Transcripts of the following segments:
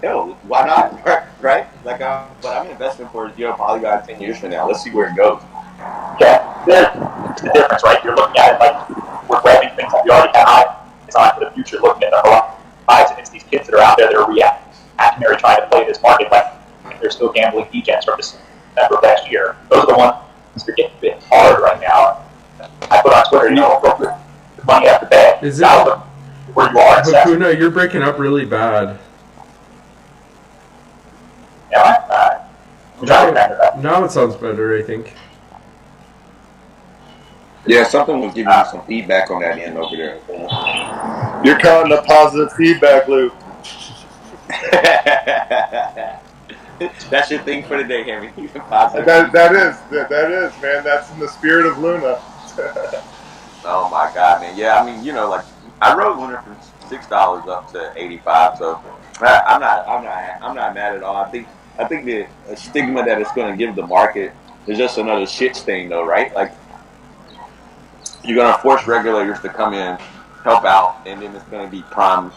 hell, why not? Right? Like, but I'm investing for Polygon 10 years from now. Let's see where it goes. Yeah, there's the difference, right? You're looking at it like we're grabbing things that we already have. It's on for the future, looking at the horizon. It's these kids that are out there that are reactionary trying to play this market like they're still gambling degens from December of last year. Those are the ones that are getting bit hard right now. I put on Twitter, go for the money after that. Is it Now look where you are in assessment. Hakuna? You're breaking up really bad. Yeah, Now it sounds better, I think. Yeah, something was giving me some feedback on that end over there. You're caught in a positive feedback loop. That's your thing for the day, Henry. That is, man. That's in the spirit of Luna. Oh my God, man. Yeah, I mean, like I rode Luna from $6 up to 85, so I'm not mad at all. I think the stigma that it's going to give the market is just another shit stain, though, right? Like you're going to force regulators to come in, help out, and then it's going to be prime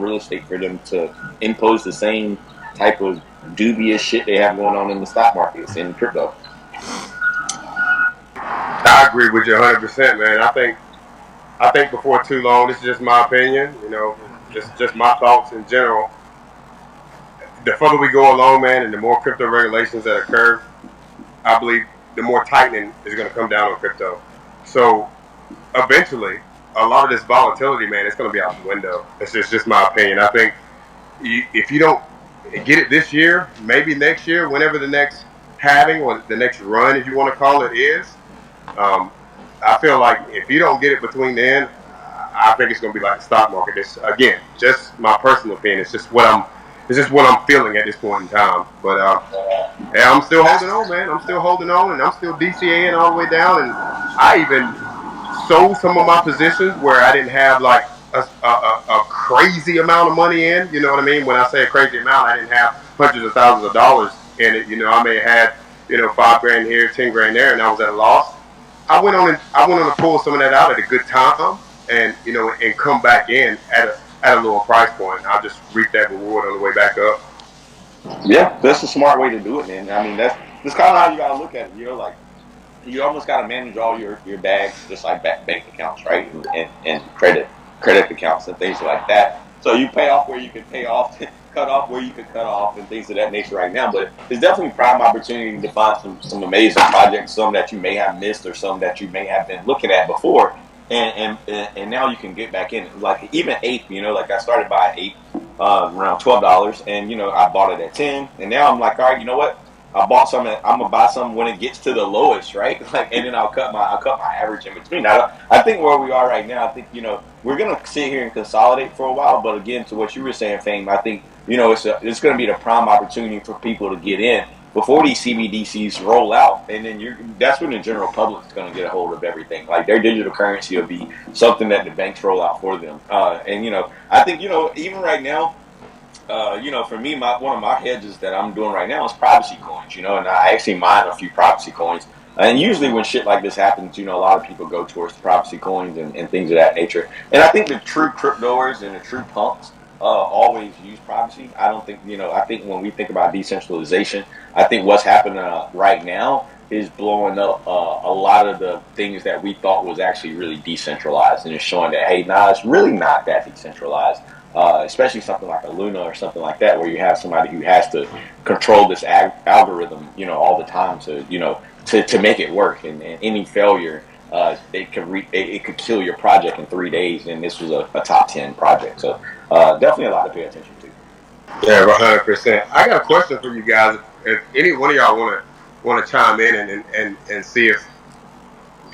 real estate for them to impose the same type of dubious shit they have going on in the stock markets and crypto. I agree with you 100%, man. I think before too long, this is just my opinion, just my thoughts in general. The further we go along, man, and the more crypto regulations that occur, I believe the more tightening is going to come down on crypto. So eventually, a lot of this volatility, man, it's going to be out the window. It's just my opinion. I think if you don't get it this year, maybe next year, whenever the next halving or the next run, if you want to call it, is. I feel like if you don't get it between then, I think it's going to be like the stock market. It's, again, just my personal opinion. It's just what I'm feeling at this point in time. But yeah, I'm still holding on, man. I'm still holding on, and I'm still DCAing all the way down. And I even sold some of my positions where I didn't have like a crazy amount of money in. You know what I mean? When I say a crazy amount, I didn't have hundreds of thousands of dollars in it. I may have had $5,000 here, $10,000 there, and I was at a loss. I went on to pull some of that out at a good time, and and come back in at a lower price point. I'll just reap that reward on the way back up. Yeah, that's a smart way to do it, man. I mean, that's kind of how you gotta look at it. Like you almost gotta manage all your bags just like bank accounts, right? And credit accounts and things like that. So you pay off where you can pay off, cut off where you can cut off, and things of that nature right now. But it's definitely prime opportunity to find some amazing projects, some that you may have missed or some that you may have been looking at before. And now you can get back in. Like even ape, like I started buying ape around $12, and I bought it at 10, and now I'm like, all right, you know what? I bought some. I'm gonna buy some when it gets to the lowest, right? Like, and then I'll cut my average in between. I think where we are right now, I think we're gonna sit here and consolidate for a while. But again, to what you were saying, Fame, I think it's gonna be the prime opportunity for people to get in before these CBDCs roll out, and then that's when the general public is going to get a hold of everything. Like their digital currency will be something that the banks roll out for them. And I think even right now, for me, one of my hedges that I'm doing right now is privacy coins. And I actually mine a few privacy coins. And usually when shit like this happens, a lot of people go towards the privacy coins and things of that nature. And I think the true cryptoers and the true punks always use privacy. I don't think, I think when we think about decentralization, I think what's happening right now is blowing up a lot of the things that we thought was actually really decentralized, and it's showing that, hey, nah, it's really not that decentralized. Especially something like a Luna or something like that, where you have somebody who has to control this algorithm, all the time to make it work. And any failure, it could kill your project in 3 days. And this was a top 10 project, so definitely a lot to pay attention to. Yeah, 100%. I got a question for you guys. If any one of y'all want to chime in and see if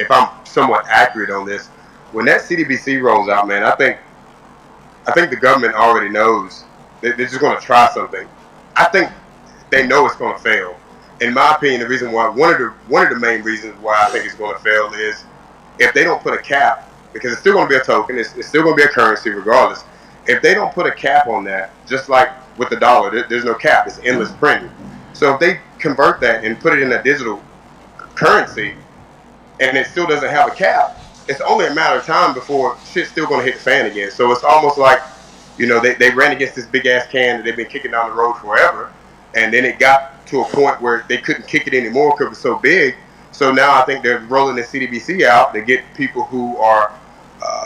I'm somewhat accurate on this, when that CDBC rolls out, man, I think the government already knows they're just going to try something. I think they know it's going to fail. In my opinion, the reason why one of the main reasons why I think it's going to fail is if they don't put a cap, because it's still going to be a token, it's still going to be a currency regardless. If they don't put a cap on that, just like with the dollar, there's no cap. It's endless printing. So if they convert that and put it in a digital currency, and it still doesn't have a cap, it's only a matter of time before shit's still going to hit the fan again. So it's almost like, they ran against this big ass can that they've been kicking down the road forever, and then it got to a point where they couldn't kick it anymore because it was so big. So now I think they're rolling the CDBC out to get people who are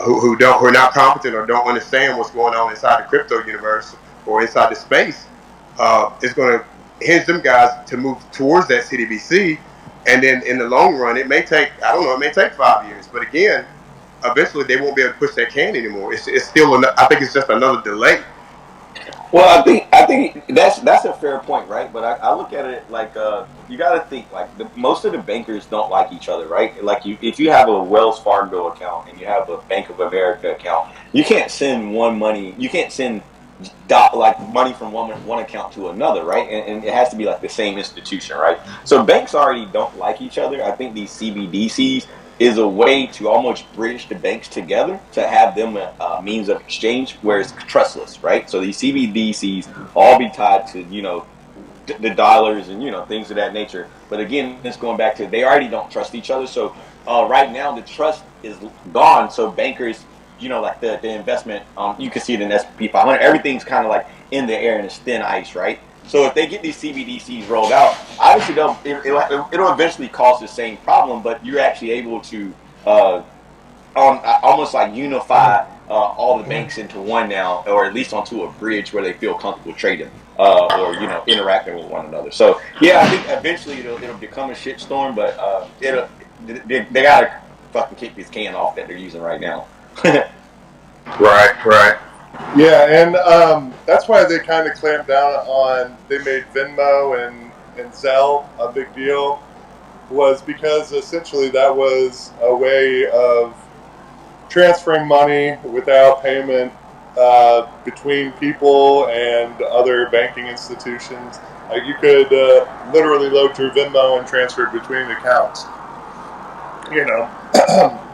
who are not competent or don't understand what's going on inside the crypto universe or inside the space. It's going to hinge them guys to move towards that CDBC, and then in the long run, it may take 5 years, but again, eventually they won't be able to push that can anymore. It's still I think it's just another delay. Well, I think that's a fair point, right? But I look at it like you got to think like most of the bankers don't like each other, right? Like if you have a Wells Fargo account and you have a Bank of America account, you can't send like money from one account to another, right? And it has to be like the same institution, right? So banks already don't like each other. I think these CBDCs is a way to almost bridge the banks together to have them a means of exchange where it's trustless, right? So these CBDCs all be tied to, the dollars and, things of that nature. But again, it's going back to they already don't trust each other. So right now the trust is gone. So bankers, like the investment, you can see it in S&P 500, everything's kind of like in the air and it's thin ice, right? So if they get these CBDCs rolled out, obviously it'll eventually cause the same problem, but you're actually able to almost like unify all the banks into one now, or at least onto a bridge where they feel comfortable trading or interacting with one another. So yeah, I think eventually it'll become a shitstorm, but they gotta fucking kick this can off that they're using right now. Right. Yeah, and that's why they kind of clamped down on. They made Venmo and Zelle a big deal, was because essentially that was a way of transferring money without payment between people and other banking institutions. Like you could literally load through Venmo and transfer between accounts,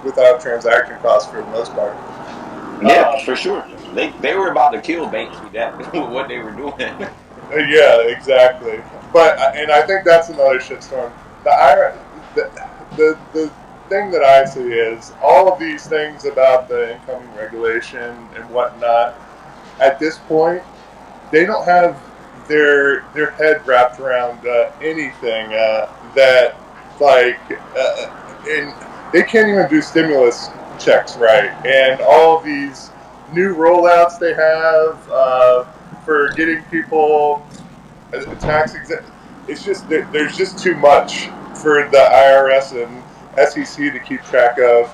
without transaction costs for the most part. Yeah, for sure. They were about to kill banks with that, with what they were doing. Yeah, exactly. But and I think that's another shitstorm. The thing that I see is all of these things about the incoming regulation and whatnot. At this point, they don't have their head wrapped around anything that and they can't even do stimulus checks right, and all of these new rollouts they have for getting people tax exempt. It's just there's just too much for the IRS and SEC to keep track of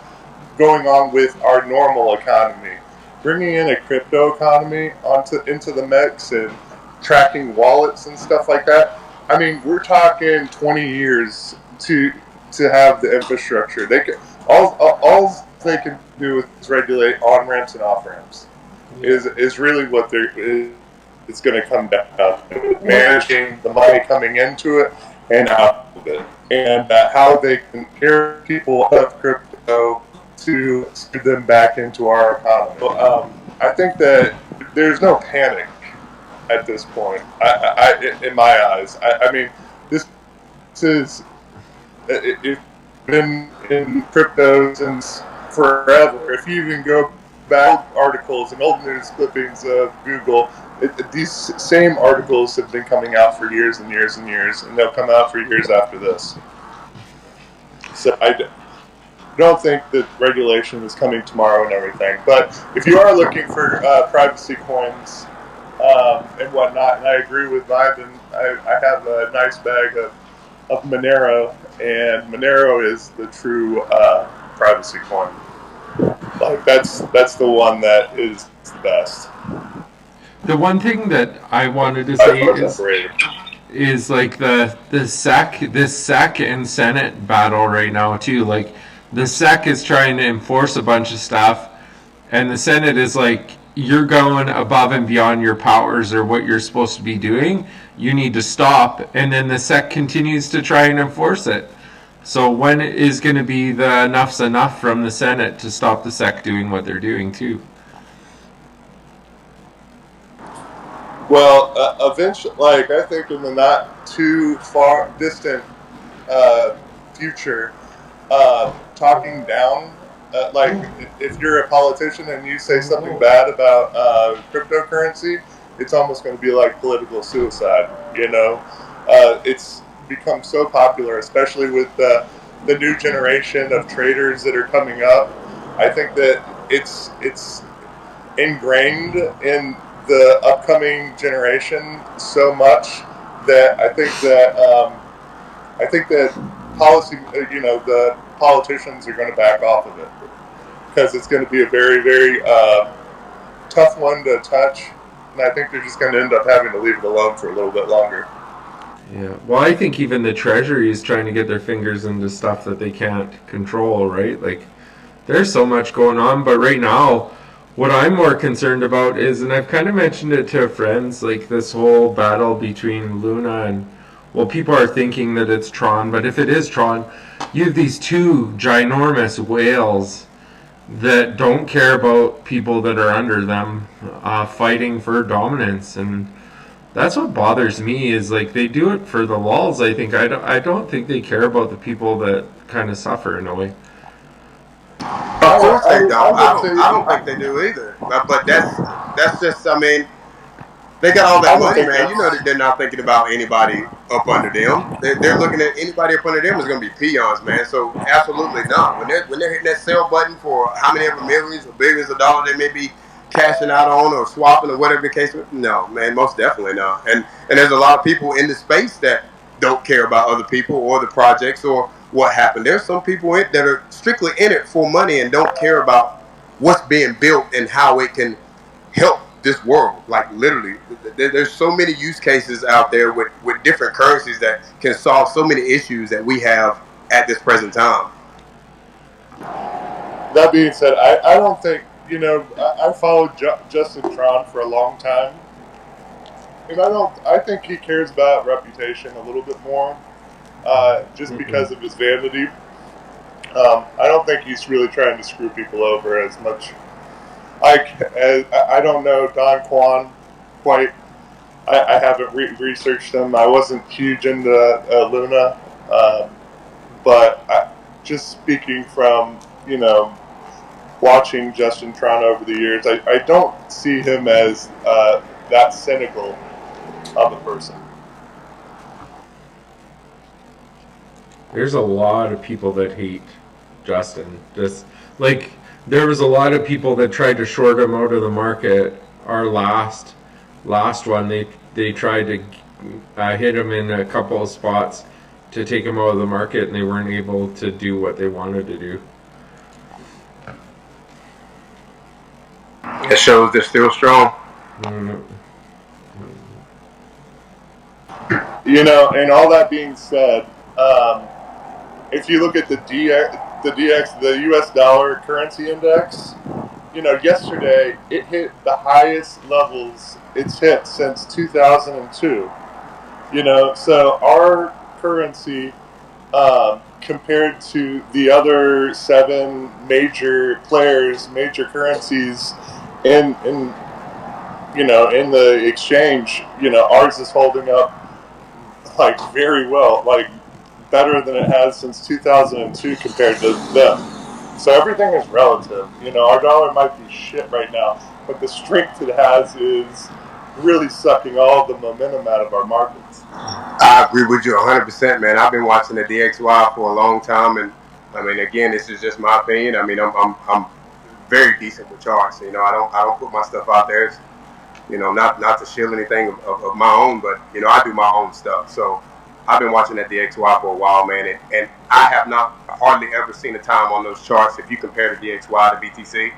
going on with our normal economy. Bringing in a crypto economy into the mix and tracking wallets and stuff like that. I mean, we're talking 20 years to have the infrastructure. They can all they can do is regulate on ramps and off ramps. Is really what it's going to come down to, managing the money coming into it and out of it, and how they can carry people out of crypto to steer them back into our economy. I think that there's no panic at this point. In my eyes, I mean, this is it's been in crypto since forever. If you even go back articles and old news clippings of Google, these same articles have been coming out for years and years and years, and they'll come out for years after this. So I don't think that regulation is coming tomorrow and everything. But if you are looking for privacy coins and whatnot, and I agree with Ivan, I have a nice bag of Monero, and Monero is the true privacy coin. Like that's the one that is the best. The one thing that I wanted to say is like this SEC and Senate battle right now too. Like the SEC is trying to enforce a bunch of stuff, and the Senate is like, you're going above and beyond your powers or what you're supposed to be doing. You need to stop. And then the SEC continues to try and enforce it. So when is going to be the enough's enough from the Senate to stop the SEC doing what they're doing too? Well, eventually, like I think in the not too far distant future, talking down like if you're a politician and you say something bad about cryptocurrency, it's almost going to be like political suicide. It's become so popular, especially with the new generation of traders that are coming up. I think that it's ingrained in the upcoming generation so much that I think that the politicians are going to back off of it because it's going to be a very, very tough one to touch, and I think they're just going to end up having to leave it alone for a little bit longer. Yeah. Well, I think even the Treasury is trying to get their fingers into stuff that they can't control, right? Like, there's so much going on, but right now, what I'm more concerned about is, and I've kind of mentioned it to friends, like this whole battle between Luna and, well, people are thinking that it's Tron, but if it is Tron, you have these two ginormous whales that don't care about people that are under them, fighting for dominance. And that's what bothers me is like they do it for the lulz. I think I don't think they care about the people that kind of suffer in a way. Of course they don't. I don't think they do either. But that's just. I mean, they got all that money, man. You know that they're not thinking about anybody up under them. They're looking at anybody up under them is going to be peons, man. So absolutely not. When they're hitting that sell button for how many ever millions or billions of dollars they may be cashing out on or swapping or whatever the case. No, man, most definitely not. And there's a lot of people in the space that don't care about other people or the projects or what happened. There's some people that are strictly in it for money and don't care about what's being built and how it can help this world. Like literally, there's so many use cases out there with different currencies that can solve so many issues that we have at this present time. That being said, I don't think, I followed Justin Tron for a long time, and I think he cares about reputation a little bit more, just because of his vanity. I don't think he's really trying to screw people over as much. I don't know Don Kwan quite. I haven't researched him. I wasn't huge into Luna, but just speaking from watching Justin Tron over the years, I don't see him as that cynical of a person. There's a lot of people that hate Justin. Just like there was a lot of people that tried to short him out of the market. Our last one, they tried to hit him in a couple of spots to take him out of the market, and they weren't able to do what they wanted to do. It shows they're still strong. And all that being said, if you look at the U.S. dollar currency index, yesterday it hit the highest levels it's hit since 2002. So our currency, compared to the other 7 major players, major currencies in the exchange, ours is holding up like very well, like better than it has since 2002 compared to them. So everything is relative. Our dollar might be shit right now, but the strength it has is really sucking all the momentum out of our markets. I agree with you 100%, man. I've been watching the DXY for a long time, and I mean, again, this is just my opinion. I mean, I'm very decent with charts. I don't put my stuff out there. It's, not to shield anything of my own, but I do my own stuff. So I've been watching that DXY for a while, man, and I have not hardly ever seen a time on those charts if you compare the DXY to BTC.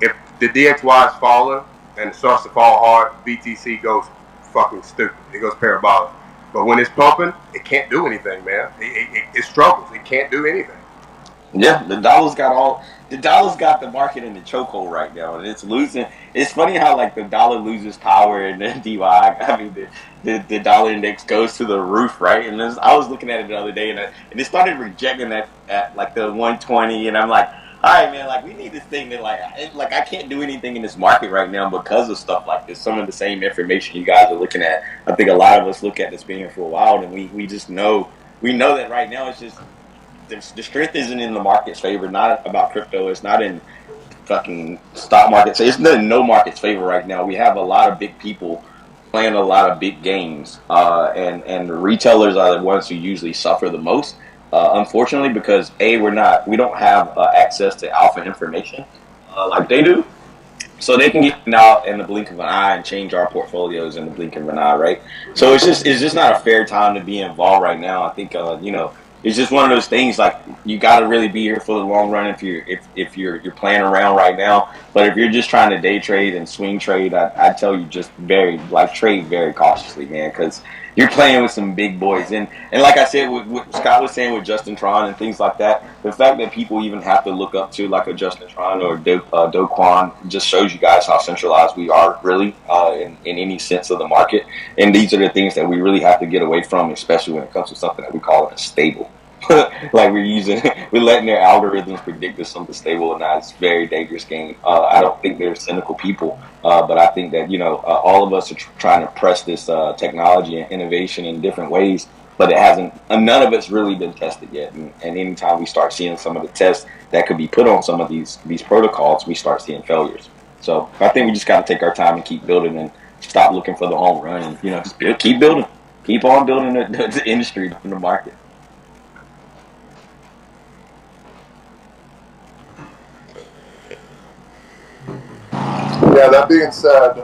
If the DXY is falling and it starts to fall hard, BTC goes fucking stupid. It goes parabolic. But when it's pumping, it can't do anything, man. It struggles. It can't do anything. Yeah, the dollar's got the market in the chokehold right now, and it's losing. It's funny how like the dollar loses power and the DY. I mean, the dollar index goes to the roof, right? And I was looking at it the other day, and it started rejecting that at like the 120, and I'm like, all right, man, like we need this thing that like I can't do anything in this market right now because of stuff like this. Some of the same information you guys are looking at, I think a lot of us look at this being here for a while, and we just know that right now it's just the strength isn't in the market's favor. Not about crypto. It's not in fucking stock markets. It's in no market's favor right now. We have a lot of big people playing a lot of big games, and the retailers are the ones who usually suffer the most. Unfortunately, because we don't have access to alpha information like they do. So they can get out in the blink of an eye and change our portfolios in the blink of an eye, right? So it's just not a fair time to be involved right now. I think it's just one of those things like you got to really be here for the long run if you're playing around right now. But if you're just trying to day trade and swing trade, I tell you just trade very cautiously, man, because you're playing with some big boys. And like I said, what Scott was saying with Justin Tron and things like that, the fact that people even have to look up to like a Justin Tron or Do Kwon just shows you guys how centralized we are really in any sense of the market. And these are the things that we really have to get away from, especially when it comes to something that we call a stable. Like we're letting their algorithms predict if something's stable or not. It's a very dangerous game. I don't think they're cynical people, but I think that all of us are trying to press this technology and innovation in different ways, but it hasn't. None of it's really been tested yet. And anytime we start seeing some of the tests that could be put on some of these protocols, we start seeing failures. So I think we just got to take our time and keep building and stop looking for the home run and just keep building, keep on building the industry in the market. Yeah, that being said,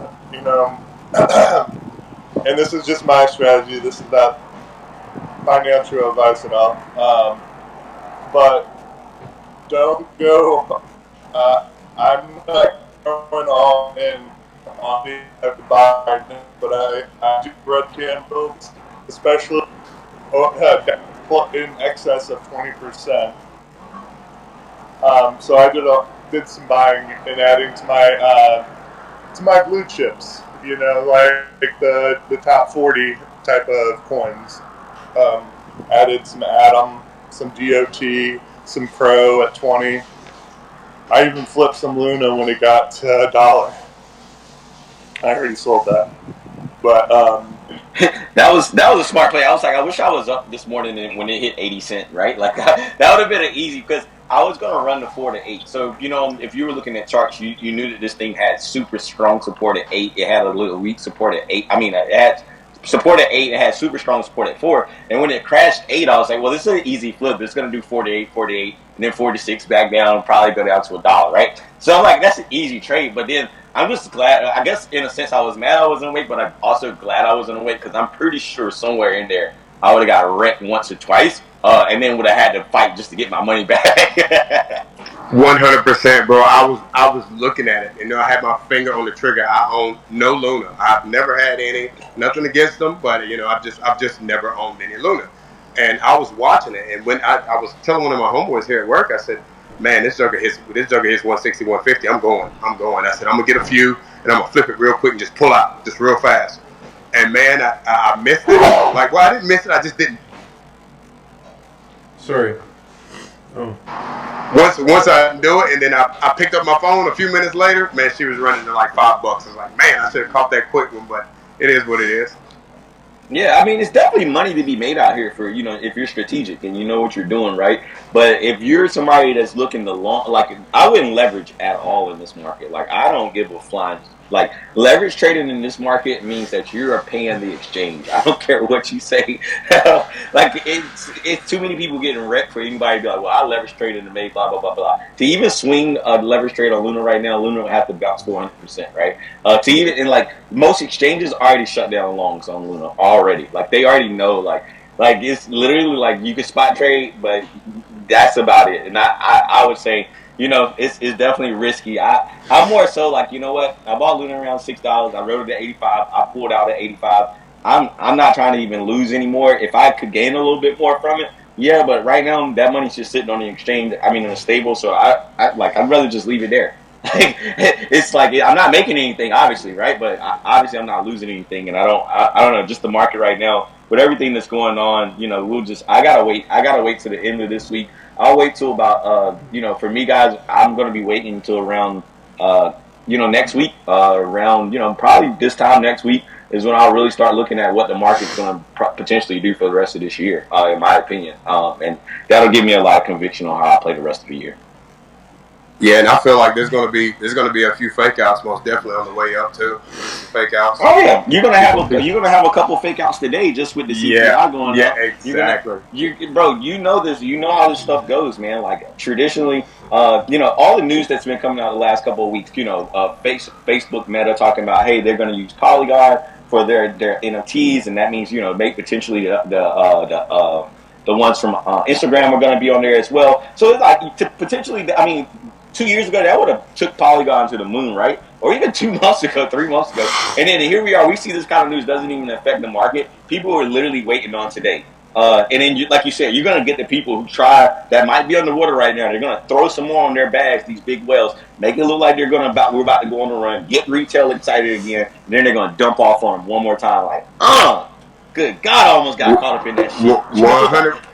and this is just my strategy. This is not financial advice at all. But don't go. I'm not going all in on the type of buy, but I do red candles, especially in excess of 20%. So I did some buying and adding to my blue chips. Like the top 40 type of coins. Added some Atom, some DOT, some Pro at 20. I even flipped some Luna when it got to $1. I already sold that, but that was a smart play. I was like, I wish I was up this morning when it hit 80 cents, right? Like that would have been an easy because I was gonna run the 4 to 8. So if you were looking at charts, you knew that this thing had super strong support at 8. It had a little weak support at 8. I mean, it had support at 8. It had super strong support at 4. And when it crashed 8, I was like, well, this is an easy flip. It's gonna do 4 to 8, 4 to 8, and then 4 to 6 back down, probably go down to $1, right? So I'm like, that's an easy trade. But then I'm just glad. I guess in a sense, I was mad I wasn't awake, but I'm also glad I wasn't awake because I'm pretty sure somewhere in there I would have got wrecked once or twice, and then would have had to fight just to get my money back. 100%, bro. I was looking at it, I had my finger on the trigger. I own no Luna. I've never had any. Nothing against them, but I've just never owned any Luna. And I was watching it, and when I was telling one of my homeboys here at work, I said, man, this joker hits 160, 150. I'm going. I said, I'm gonna get a few and I'm gonna flip it real quick and just pull out, just real fast. And man, I missed it. Like, well, I didn't miss it. I just didn't. Sorry. Oh. Once I knew it, and then I picked up my phone a few minutes later, man, she was running to like $5. I was like, man, I should have caught that quick one, but it is what it is. Yeah, I mean, it's definitely money to be made out here for, if you're strategic and you know what you're doing, right? But if you're somebody that's looking to I wouldn't leverage at all in this market. Like, I don't give a flying. Like, leverage trading in this market means that you are paying the exchange. I don't care what you say. Like, it's too many people getting wrecked for anybody to be like, well, I leverage traded and made blah, blah, blah, blah. To even swing a leverage trade on Luna right now, Luna would have to bounce 400%, right? Most exchanges already shut down longs on Luna already. Like, they already know, like it's literally like you can spot trade, but that's about it. And I would say, it's definitely risky. I'm more so like, you know what? I bought Luna around $6. I rode it at 85. I pulled out at 85. I'm not trying to even lose anymore. If I could gain a little bit more from it, yeah. But right now, that money's just sitting on the exchange. I mean, in a stable. So I'd rather just leave it there. It's like I'm not making anything, obviously, right? But obviously, I'm not losing anything, and I don't know. Just the market right now with everything that's going on, I gotta wait. I gotta wait to the end of this week. I'll wait till about, for me, guys, I'm going to be waiting until around, next week, around, probably this time next week. is when I'll really start looking at what the market's going to potentially do for the rest of this year, in my opinion. And that'll give me a lot of conviction on how I play the rest of the year. Yeah, and I feel like there's gonna be a few fake outs most definitely on the way up too. Fake outs. Oh yeah, you're gonna have a couple fake outs today just with the CPI going up. Yeah, exactly. Bro, you know this. You know how this stuff goes, man. Like traditionally, all the news that's been coming out the last couple of weeks. Facebook Meta talking about, hey, they're gonna use Polygon for their NFTs, and that means make potentially the ones from Instagram are going to be on there as well. So it's like potentially, I mean, 2 years ago, that would have took Polygon to the moon, right? Or even 2 months ago, 3 months ago. And then here we are. We see this kind of news doesn't even affect the market. People are literally waiting on today. And then, like you said, you're going to get the people who try that might be underwater right now. They're going to throw some more on their bags, these big whales, make it look like we're about to go on a run, get retail excited again, and then they're going to dump off on them one more time like, good God, I almost got caught up in that shit.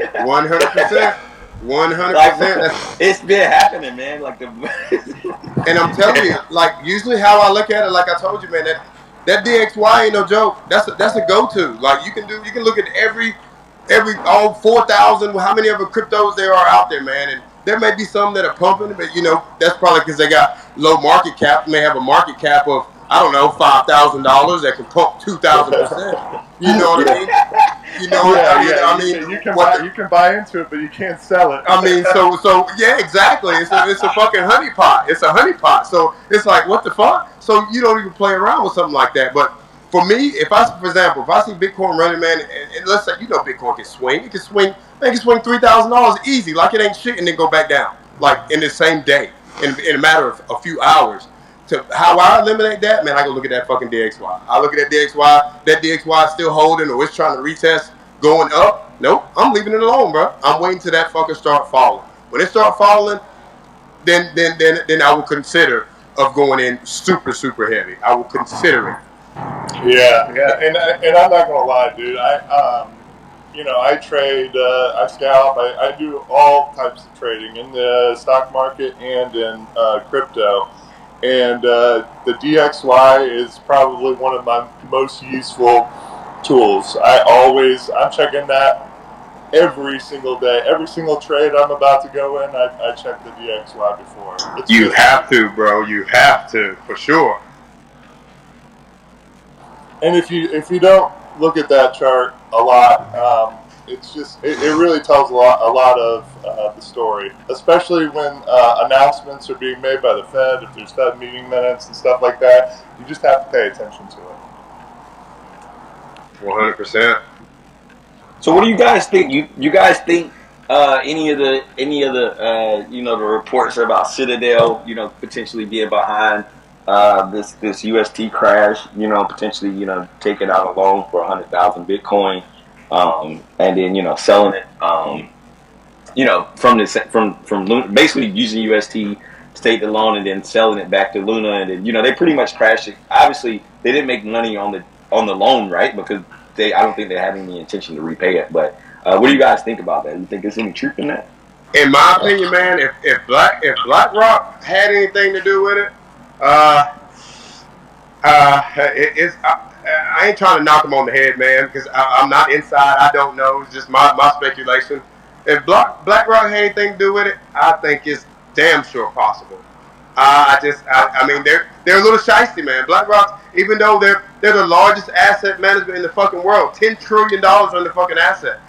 100%. 100%. It's been happening, man. And I'm telling you, like usually how I look at it, like I told you, man, that DXY ain't no joke. That's a go-to. Like you can look at every all 4,000. How many of the cryptos there are out there, man? And there may be some that are pumping, but that's probably because they got low market cap. They may have a market cap of $5,000 that can pump 2,000%. You know what I mean? You can buy into it, but you can't sell it. I mean, so yeah, exactly. It's a fucking honeypot. It's a honeypot. So it's like, what the fuck? So you don't even play around with something like that. But for me, for example, if I see Bitcoin running, man, and let's say Bitcoin can swing, it can swing $3,000 easy, like it ain't shit, and then go back down, like in the same day, in a matter of a few hours. To how I eliminate that, man, I go look at that fucking DXY. I look at that DXY. That DXY is still holding, or it's trying to retest going up. Nope, I'm leaving it alone, bro. I'm waiting till that fucker start falling. When it start falling, then I will consider of going in super heavy. I will consider it. Yeah, and I'm not gonna lie, dude. I trade, I scalp, I do all types of trading in the stock market and in crypto. And the DXY is probably one of my most useful tools. I'm checking that every single day. Every single trade I'm about to go in, I check the DXY before. You have to, bro. You have to, for sure. And if you don't look at that chart a lot, it's just it really tells a lot of the story, especially when announcements are being made by the Fed. If there's Fed meeting minutes and stuff like that, you just have to pay attention to it. 100%. So what do you guys think? You guys think any of the the reports about Citadel potentially being behind this UST crash, potentially taking out a loan for 100,000 Bitcoin, and then selling it, from Luna, basically using UST to take the loan and then selling it back to Luna, and then they pretty much crashed it. Obviously, they didn't make money on the loan, right? Because I don't think they had any intention to repay it. But what do you guys think about that? You think there's any truth in that? In my opinion, man, if BlackRock had anything to do with it, I ain't trying to knock him on the head, man, because I'm not inside. I don't know. It's just my speculation. If BlackRock had anything to do with it, I think it's damn sure possible. I mean, they're a little shysty, man. BlackRock, even though they're the largest asset management in the fucking world, $10 trillion on the fucking asset,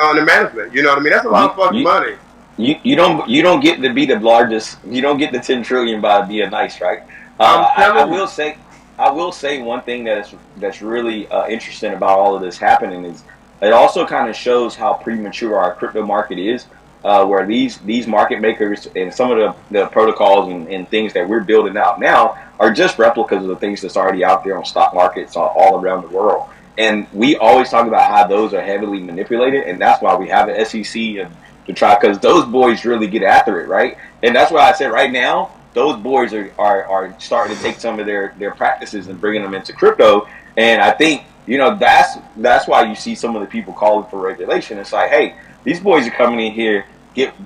on the management. You know what I mean? That's a lot of fucking money. You don't get to be the largest. You don't get the 10 trillion by being nice, right? I will say one thing that's really interesting about all of this happening is it also kind of shows how premature our crypto market is. Where these market makers and some of the protocols and things that we're building out now are just replicas of the things that's already out there on stock markets all around the world. And we always talk about how those are heavily manipulated, and that's why we have an SEC and to try, because those boys really get after it, right? And that's why I said right now, those boys are starting to take some of their practices and bringing them into crypto. And I think, that's why you see some of the people calling for regulation. It's like, hey, these boys are coming in here,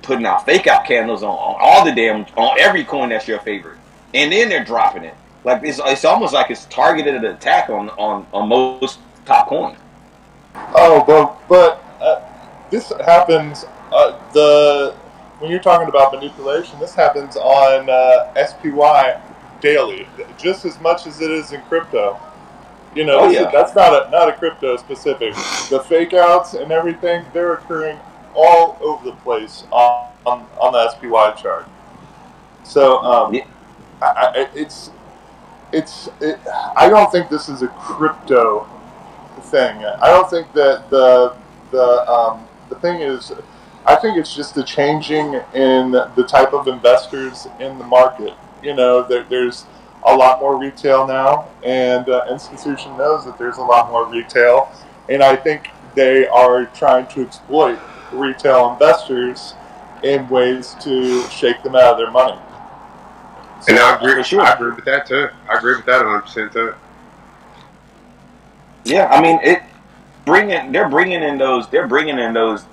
putting out fake out candles on all the on every coin that's your favorite. And then they're dropping it. Like it's almost like it's targeted attack on most top coins. Oh, but this happens. The When you're talking about manipulation, this happens on SPY daily, just as much as it is in crypto. You know, Oh yeah. that's not a crypto specific. The fake outs and everything, they're occurring all over the place on the SPY chart. So Yeah. I don't think this is a crypto thing. I don't think that the thing is. I think it's just the changing in the type of investors in the market. You know, there's a lot more retail now, and institution knows that there's a lot more retail, and I think they are trying to exploit retail investors in ways to shake them out of their money. And So, For sure. I agree with that too. I agree with that 100% too. Yeah, I mean they're bringing in those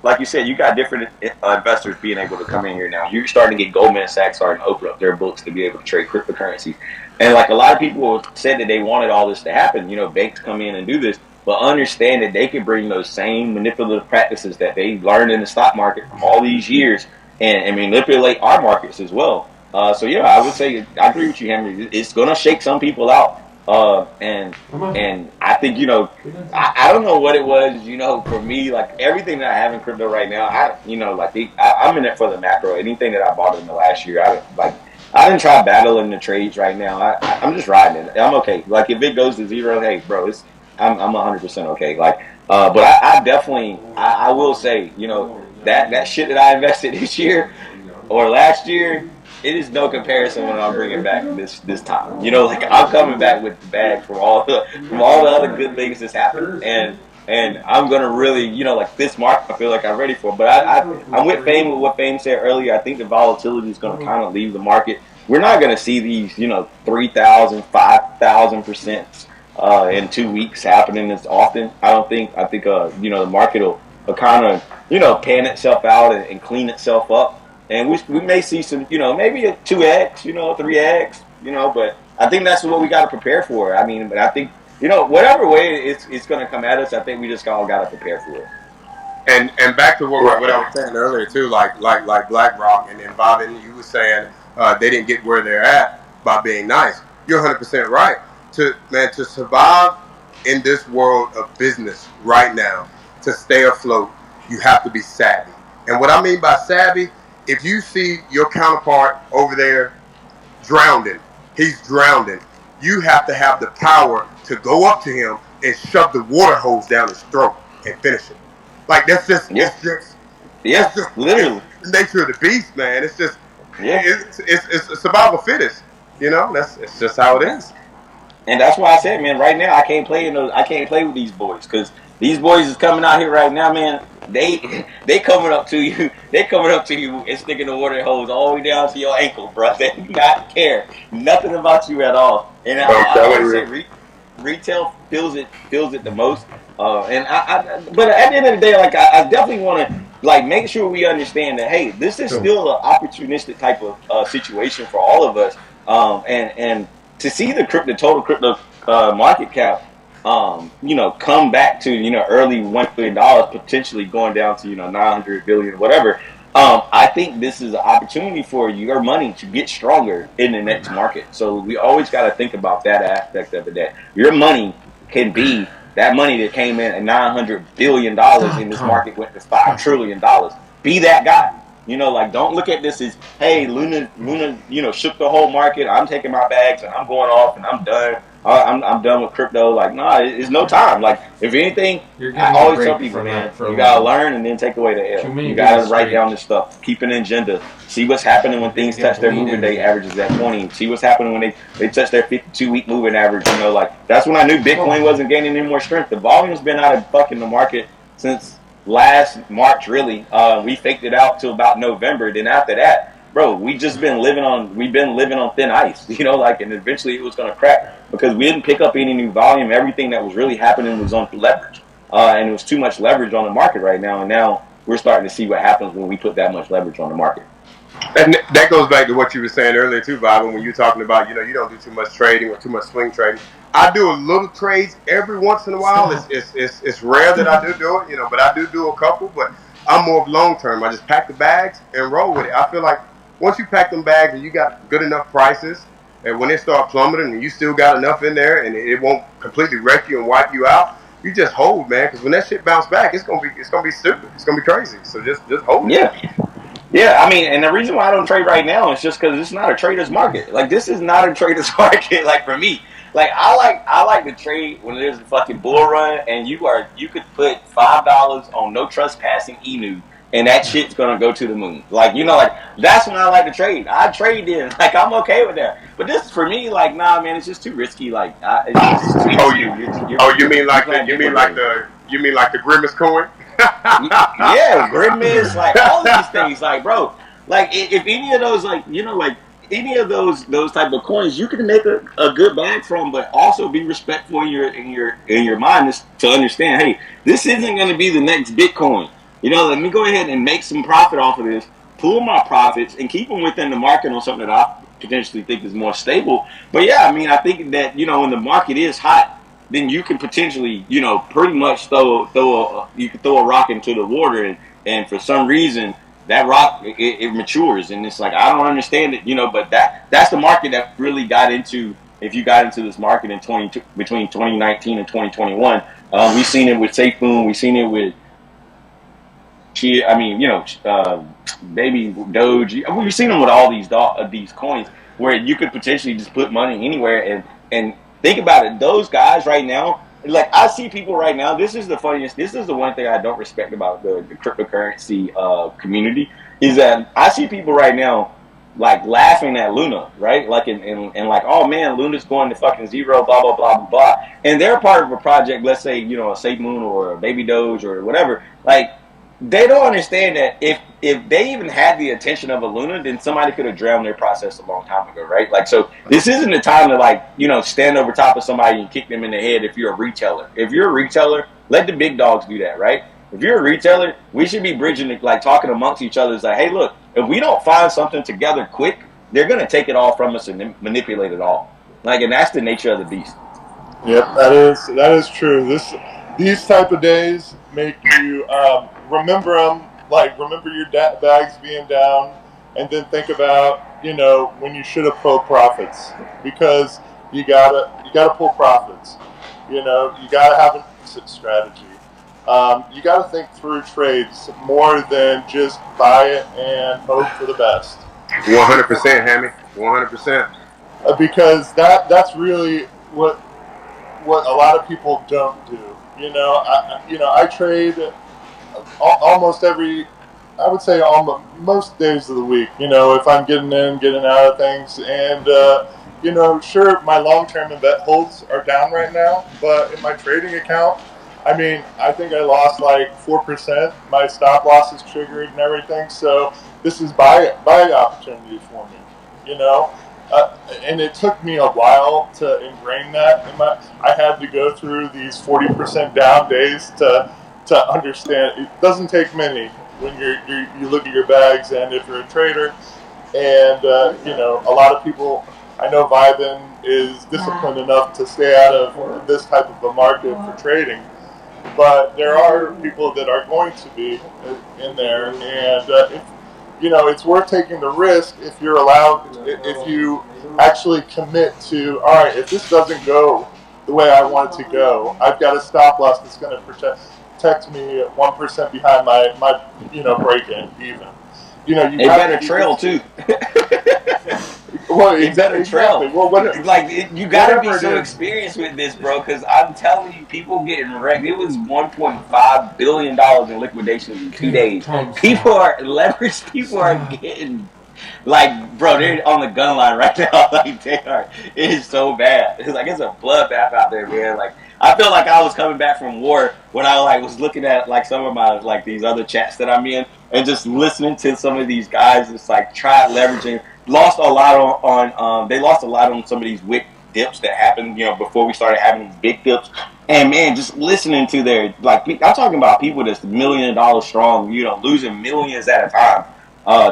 like you said, you got different investors being able to come in here now. You're starting to get Goldman Sachs starting to open up their books to be able to trade cryptocurrencies. And like a lot of people said that they wanted all this to happen, banks come in and do this, but understand that they can bring those same manipulative practices that they learned in the stock market from all these years and manipulate our markets as well. So yeah, I would say I agree with you, Henry. It's gonna shake some people out. And I think I don't know what it was, for me, like everything that I have in crypto right now, I'm in it for the macro. Anything that I bought in the last year, I didn't try battling the trades right now. I'm just riding it. I'm okay. Like if it goes to zero, hey, bro, I'm 100% okay. Like, but I definitely, I will say, that shit that I invested this year or last year, it is no comparison when I'm bringing back this time. Like I'm coming back with the bag from all the other good things that's happened, and I'm gonna really, like this market, I feel like I'm ready for. But I'm with Fame with what Fame said earlier. I think the volatility is gonna kind of leave the market. We're not gonna see these, 3,000, 5,000% in 2 weeks happening as often. I don't think. I think the market will kind of pan itself out and clean itself up. And we may see some, maybe a 2x, 3x, but I think that's what we got to prepare for. I mean, but I think, whatever way it's going to come at us, I think we just all got to prepare for it. And back to what I was saying earlier too, like BlackRock and then Bob, and you were saying they didn't get where they're at by being nice. You're 100% right. To survive in this world of business right now, to stay afloat, you have to be savvy. And what I mean by savvy, if you see your counterpart over there drowning, he's drowning, you have to have the power to go up to him and shove the water hose down his throat and finish it. Like that's just Literally. it's the nature of the beast, man. It's just it's survival fittest. It's just how it is. And that's why I said, man, right now I can't play with these boys because these boys is coming out here right now, man. They coming up to you. They coming up to you and sticking the water hose all the way down to your ankle, bro. They do not care nothing about you at all. And I always say retail feels it the most. But at the end of the day, like I definitely want to like make sure we understand that hey, this is still an opportunistic type of situation for all of us. And to see the total crypto market cap, come back to early $1 billion, potentially going down to 900 billion, whatever. I think this is an opportunity for your money to get stronger in the next market. So we always got to think about that aspect of it. That your money can be that money that came in at $900 billion in this market went to $5 trillion. Be that guy. Like don't look at this as, hey, Luna, shook the whole market. I'm taking my bags and I'm going off and I'm done. I'm done with crypto. Like, nah, it's no time. Like, if anything, I always tell people, man, you gotta learn and then take away the L. You gotta write down this stuff. Keep an agenda. See what's happening when things touch their moving day averages at 20. See what's happening when they touch their 52-week moving average. Like that's when I knew Bitcoin wasn't gaining any more strength. The volume's been out of fucking the market since last March, really. We faked it out till about November. Then after that, bro, we've been living on thin ice, and eventually it was gonna crack because we didn't pick up any new volume. Everything that was really happening was on leverage, and it was too much leverage on the market right now. And now we're starting to see what happens when we put that much leverage on the market. And that goes back to what you were saying earlier too, Bob, when you were talking about, you don't do too much trading or too much swing trading. I do a little trades every once in a while. It's rare that I do it, but I do a couple. But I'm more of long term. I just pack the bags and roll with it. I feel like once you pack them bags and you got good enough prices, and when they start plummeting and you still got enough in there and it won't completely wreck you and wipe you out, you just hold, man. Because when that shit bounce back, it's gonna be stupid. It's gonna be crazy. So just hold it. Yeah. Yeah, I mean, and the reason why I don't trade right now is just because it's not a trader's market. Like, this is not a trader's market. Like, for me, like I like to trade when there's a fucking bull run, and you could put $5 on no trespassing enu, and that shit's gonna go to the moon. Like, like that's when I like to trade. I trade in, like I'm okay with that. But this for me, like, nah, man, it's just too risky. Like, it's just too risky. You mean like the Grimace coin? Yeah, Grimace, like all of these things, like bro, like if any of those, like like any of those type of coins, you can make a good bag from, but also be respectful in your mind to understand, hey, this isn't going to be the next Bitcoin. Let me go ahead and make some profit off of this, pull my profits, and keep them within the market on something that I potentially think is more stable. But yeah, I mean, I think that when the market is hot, then you can potentially, pretty much throw a rock into the water, and for some reason that rock it matures, and it's like I don't understand it, but that's the market that really got into. If you got into this market in between 2019 and 2021, we've seen it with Safemoon, we've seen it with Baby Doge. We've seen them with all these coins where you could potentially just put money anywhere and think about it. Those guys right now, like I see people right now. This is the funniest. This is the one thing I don't respect about the cryptocurrency community is that I see people right now like laughing at Luna, right? Like and like, oh man, Luna's going to fucking zero, blah blah blah blah blah. And they're part of a project. Let's say a SafeMoon or a Baby Doge or whatever. Like they don't understand that if they even had the attention of a Luna, then somebody could have drowned their process a long time ago, right? Like, so this isn't the time to stand over top of somebody and kick them in the head if you're a retailer. If you're a retailer, let the big dogs do that, right? If you're a retailer, we should be bridging it, like talking amongst each other. It's like, hey, look, if we don't find something together quick, they're going to take it all from us and manipulate it all. Like, and that's the nature of the beast. Yep, that is true. These type of days make you remember them, like remember your bags being down, and then think about when you should have pulled profits, because you gotta pull profits. You gotta have an exit strategy. You gotta think through trades more than just buy it and hope for the best. 100%, Hammy. 100%. Because that's really what a lot of people don't do. I trade almost I would say almost most days of the week. If I'm getting in, getting out of things, and sure, my long-term bet holds are down right now, but in my trading account, I mean, I think I lost like 4%. My stop loss is triggered and everything, so this is buy opportunity for me. And it took me a while to ingrain that in my. I had to go through these 40% down days to understand. It doesn't take many when you look at your bags, and if you're a trader, and a lot of people. I know Vibin is disciplined enough to stay out of this type of a market for trading, but there are people that are going to be in there, and it's worth taking the risk if you're allowed, if you actually commit to, all right, if this doesn't go the way I want it to go, I've got a stop loss that's going to protect me 1% behind my break-in even. You better trail too. Well, you better trail. Well, you gotta be so experienced with this, bro. Because I'm telling you, people getting wrecked. It was $1.5 billion in liquidations in 2 days. People are leveraged. People are getting bro, they're on the gun line right now. Like they are. It is so bad. It's it's a bloodbath out there, man. Like I feel like I was coming back from war when I was looking at some of my these other chats that I'm in and just listening to some of these guys. It's try leveraging. Lost a lot on they lost a lot on some of these wick dips that happened, before we started having these big dips. And man, just listening to their I'm talking about people that's $1 million strong, losing millions at a time.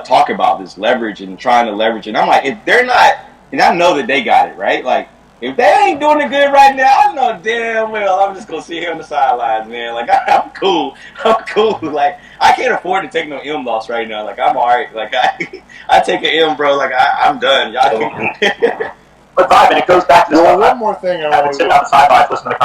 talk about this leverage and trying to leverage. And I'm like, if they're not, and I know that they got it right. Like, if they ain't doing it good right now, I know damn well I'm just gonna sit here on the sidelines, man. Like, I'm cool. I'm cool. Like, I can't afford to take no M loss right now. Like, I'm all right. Like, I take an M, bro. Like, I'm done. Y'all. But Vibe, and it goes back to this. Well, one more thing I I've been want sitting to. on the sidelines listening to the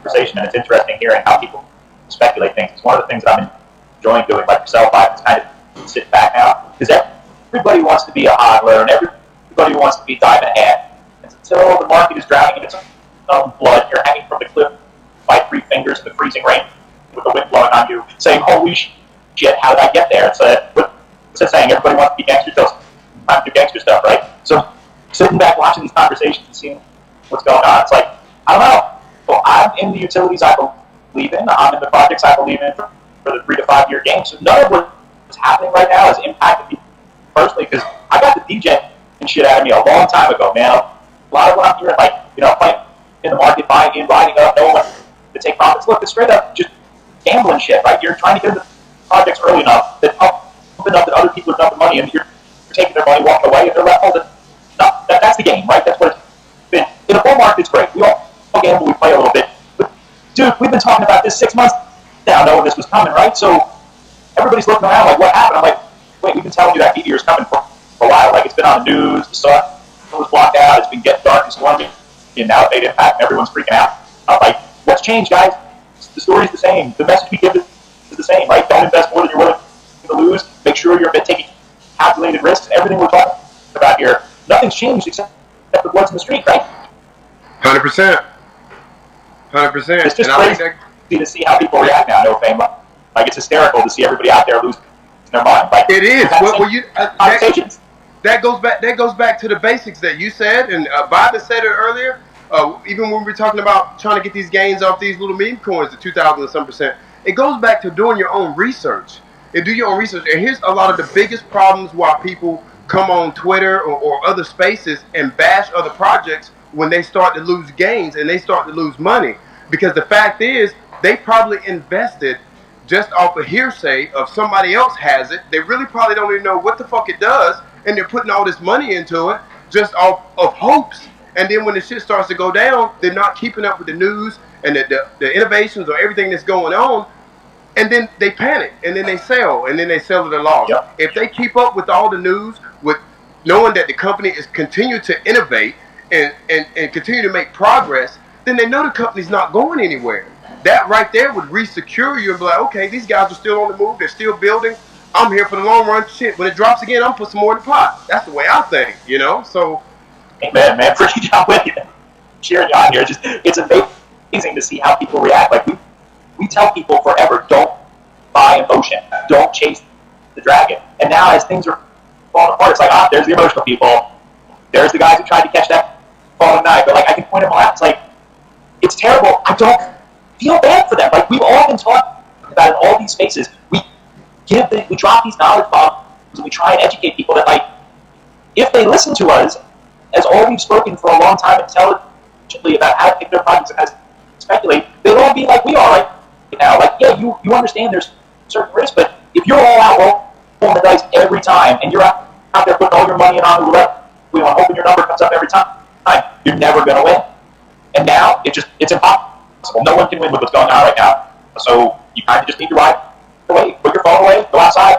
conversation, and it's interesting hearing how people speculate things. It's one of the things that I'm enjoying doing, like yourself, Vibe, is kind of sit back now, because everybody wants to be a hodler, and everybody wants to be diving ahead. And until the market is drowning in its own blood, you're hanging from the cliff by 3 fingers in the freezing rain with the wind blowing on you, saying, "Holy shit, how did I get there?" It's a saying, everybody wants to be gangster, so time to do gangster stuff, right? So sitting back watching these conversations and seeing what's going on, it's like, I don't know. Well, I'm in the utilities I believe in. I'm in the projects I believe in for the 3 to 5 year game. So none of what's happening right now has impacted me personally, because I got the DJ and shit out of me a long time ago, man. A lot of what I'm hearing, like, playing in the market, buying in, riding up, no one to take profits. Look, it's straight up just gambling shit, right? You're trying to get into the projects early enough that other people are dumping money, and you're taking their money, walking away, and they're left holding. No, that's the game, right? That's what it's been. In a bull market, it's great. We all gamble, we play a little bit. But, dude, we've been talking about this 6 months now, knowing this was coming, right? So everybody's looking around like, what happened? I'm like, wait, we've been telling you that meteor is coming for a while. Like, it's been on the news, the sun was blocked out, it's been getting dark and stormy, and now it made impact, and everyone's freaking out. I'm like, what's changed, guys? The story's the same. The message we give is the same, right? Don't invest more than you're willing to lose. Make sure you're taking calculated risks. Everything we're talking about here, nothing's changed except the blood's in the street, right? 100%. 100%. It's just crazy to see how people react now. No fame. Like, it's hysterical to see everybody out there losing their mind. Like, it is. That goes back to the basics that you said, and Bobby said it earlier. Even when we were talking about trying to get these gains off these little meme coins, the 2,000 or some percent, it goes back to doing your own research. And do your own research. And here's a lot of the biggest problems why people come on Twitter or other spaces and bash other projects when they start to lose gains and they start to lose money. Because the fact is, they probably invested just off a hearsay of somebody else has it. They really probably don't even know what the fuck it does, and they're putting all this money into it just off of hopes. And then when the shit starts to go down, they're not keeping up with the news and the innovations or everything that's going on. And then they panic, and then they sell, and then they sell at a loss. Yep. If they keep up with all the news, with knowing that the company is continue to innovate and continue to make progress, then they know the company's not going anywhere. That right there would re-secure you and be like, okay, these guys are still on the move, they're still building. I'm here for the long run. Shit, when it drops again, I'm put some more in the pot. That's the way I think, So, amen, man. Pretty job with you. Cheering you on here. It's amazing to see how people react. Like, we tell people forever, don't buy emotion, don't chase the dragon. And now, as things are falling apart, it's like, there's the emotional people, there's the guys who tried to catch that falling knife. But, like, I can point them out. It's like, it's terrible. I don't feel bad for them. Like, we've all been talking about in all these spaces. We drop these knowledge bombs and we try and educate people that, like, if they listen to us, as all we've spoken for a long time intelligently about how to pick their projects and how to speculate, they'll all be like we are right now. Like, yeah, you understand there's certain risks, but if you're all out rolling the dice every time and you're out there putting all your money in on roulette, hoping your number comes up every time, you're never going to win. And now it's impossible. No one can win with what's going on right now. So you kind of just need to ride away, put your phone away, go outside,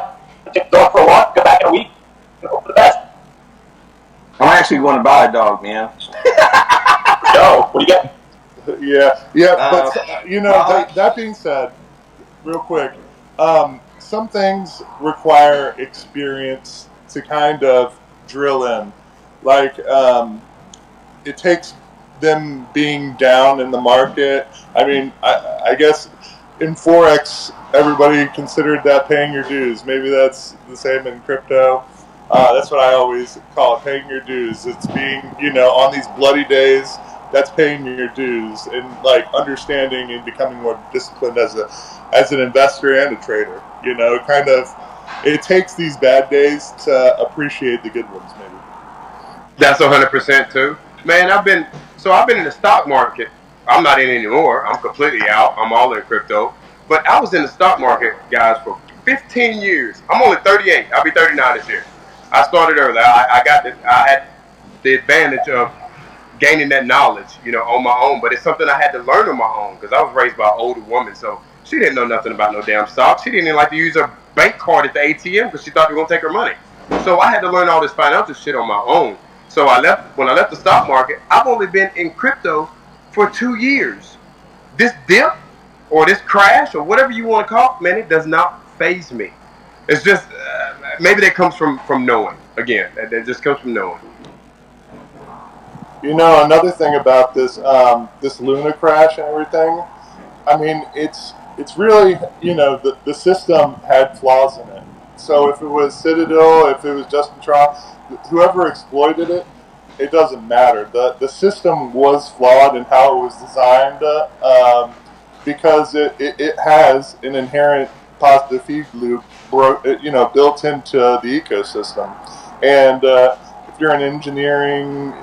take the dog for a walk, come back in a week, and hope for the best. I'm actually going to buy a dog, man. Yo, what do you get? Yeah, but that being said, real quick, some things require experience to kind of drill in. Like, it takes them being down in the market. I mean, I guess in Forex, everybody considered that paying your dues. Maybe that's the same in crypto. That's what I always call it, paying your dues. It's being, on these bloody days, that's paying your dues and, like, understanding and becoming more disciplined as an investor and a trader. It takes these bad days to appreciate the good ones, maybe. That's 100% too. Man, I've been in the stock market. I'm not in anymore. I'm completely out. I'm all in crypto. But I was in the stock market, guys, for 15 years. I'm only 38. I'll be 39 this year. I started early. I had the advantage of gaining that knowledge, on my own. But it's something I had to learn on my own because I was raised by an older woman, so she didn't know nothing about no damn stocks. She didn't even like to use her bank card at the ATM because she thought they were gonna take her money. So I had to learn all this financial shit on my own. So when I left the stock market, I've only been in crypto for 2 years. This dip or this crash or whatever you want to call it, man, it does not faze me. It's just maybe that comes from knowing. Again, that just comes from knowing. Another thing about this Luna crash and everything, I mean, it's really, the system had flaws in it. So if it was Citadel, if it was Justin Tron, whoever exploited it, it doesn't matter. The system was flawed in how it was designed because it has an inherent positive feed loop, built into the ecosystem. And if you're in engineering,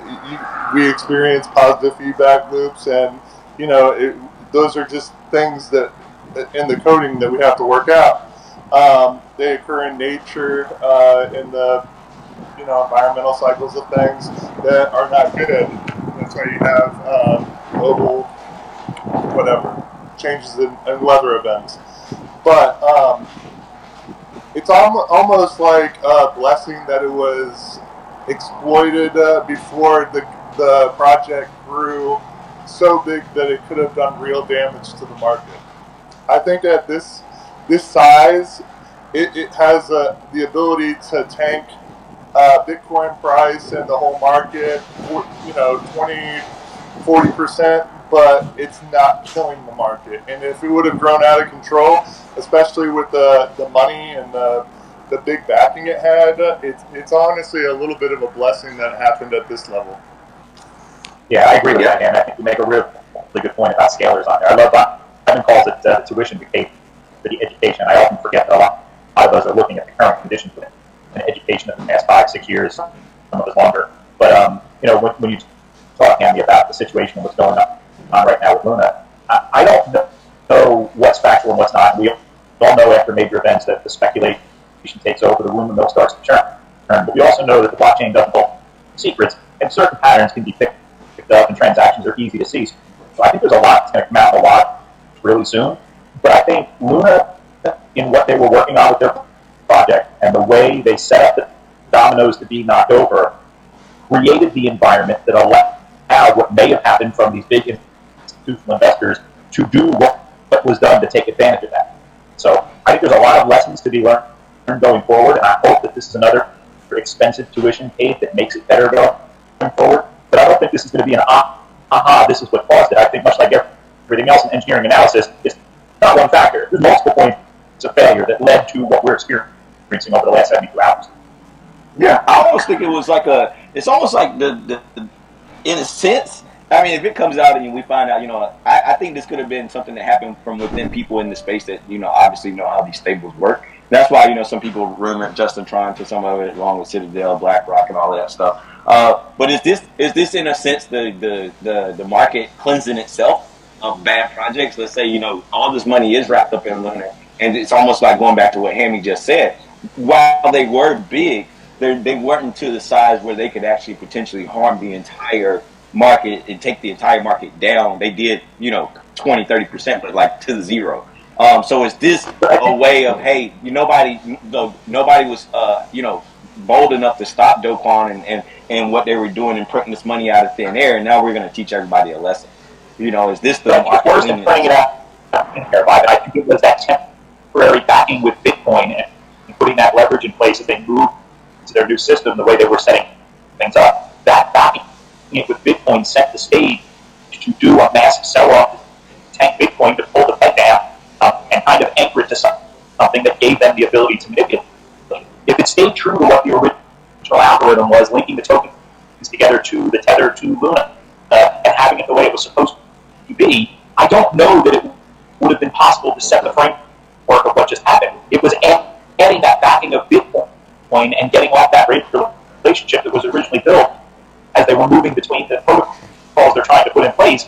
we experience positive feedback loops, and those are just things that in the coding that we have to work out. They occur in nature, in the environmental cycles of things that are not good. That's why you have global whatever changes in weather events. But it's almost like a blessing that it was exploited before the project grew so big that it could have done real damage to the market. I think at this size, it has the ability to tank Bitcoin price and the whole market, 20-40%, but it's not killing the market. And if it would have grown out of control, especially with the money and the big backing it had, it's honestly a little bit of a blessing that it happened at this level. Yeah, I agree with that, Dan. I think you make a really good point about scalers on there. I love that. Kevin calls it tuition to pay for the education. I often forget that a lot of us are looking at the current conditions in education of the past 5-6 years, some of us longer. But when you talk, Andy, about the situation and what's going on right now with Luna, I don't know what's factual and what's not. We all know after major events that the speculation takes over, the rumor mill starts to churn. But we also know that the blockchain doesn't hold secrets, and certain patterns can be picked up, and transactions are easy to see. So I think there's a lot that's going to come out a lot really soon. But I think Luna, in what they were working on with their project and the way they set up the dominoes to be knocked over, created the environment that allowed what may have happened from these big institutional investors to do what was done to take advantage of that. So I think there's a lot of lessons to be learned going forward, and I hope that this is another expensive tuition paid that makes it better going forward. But I don't think this is going to be an this is what caused it. I think much like everything else in engineering analysis, it's not one factor. There's multiple points of failure that led to what we're experiencing over the last 72 hours. Yeah, I almost think it's almost like the in a sense, I mean, if it comes out and we find out, I think this could have been something that happened from within people in the space that, obviously know how these stables work. That's why, some people rumor Justin Tron to some of it, along with Citadel, BlackRock, and all of that stuff. But is this in a sense the market cleansing itself of bad projects? Let's say, all this money is wrapped up in Luna, and it's almost like going back to what Hammy just said. While they were big, they weren't to the size where they could actually potentially harm the entire market and take the entire market down. They did, 20-30%, but like to zero. So is this a way of, hey, nobody was, bold enough to stop Doquan and what they were doing and printing this money out of thin air, and now we're going to teach everybody a lesson. Is this the market? Worse than putting it out there, I think it was that temporary backing with Bitcoin and putting that leverage in place as they moved to their new system, the way they were setting things up. That backing it with Bitcoin set the stage to do a massive sell-off, tank Bitcoin to pull the Fed down and kind of anchor it to something that gave them the ability to manipulate. If it stayed true to what the original algorithm was, linking the tokens together to the tether to Luna and having it the way it was supposed to be, I don't know that it would have been possible to set the framework of what just happened. It was adding that backing of Bitcoin and getting off that relationship that was originally built as they were moving between the protocols they're trying to put in place,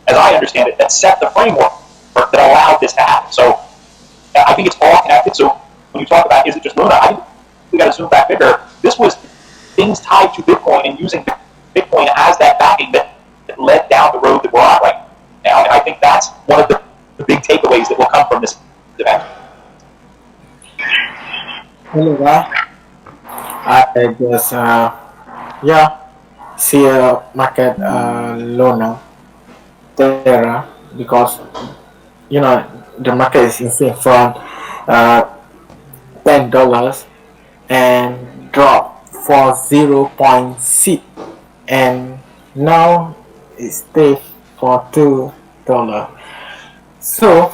as I understand it, that set the framework that allowed this to happen. So I think it's all connected. So you talk about, is it just Luna? I think we got to zoom back bigger. This was things tied to Bitcoin and using Bitcoin as that backing that led down the road that we're on right now. And I think that's one of the big takeaways that will come from this event. Hello, I just see a market low now, Terra, because the market is insane from $10 and drop for 0.6, and now it stays for $2. So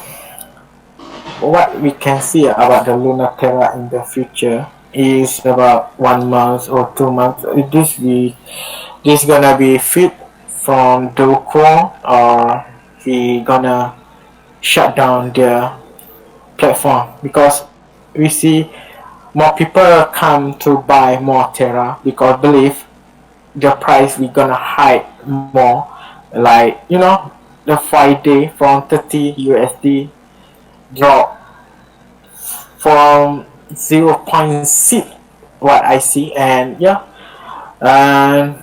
what we can see about the Luna Terra in the future is about 1 month or 2 months. This gonna be fit from Do Kwon, or he gonna shut down their platform, because we see more people come to buy more Terra because believe the price we gonna hide more, like the Friday from 30 USD drop from 0.6 what I see. And and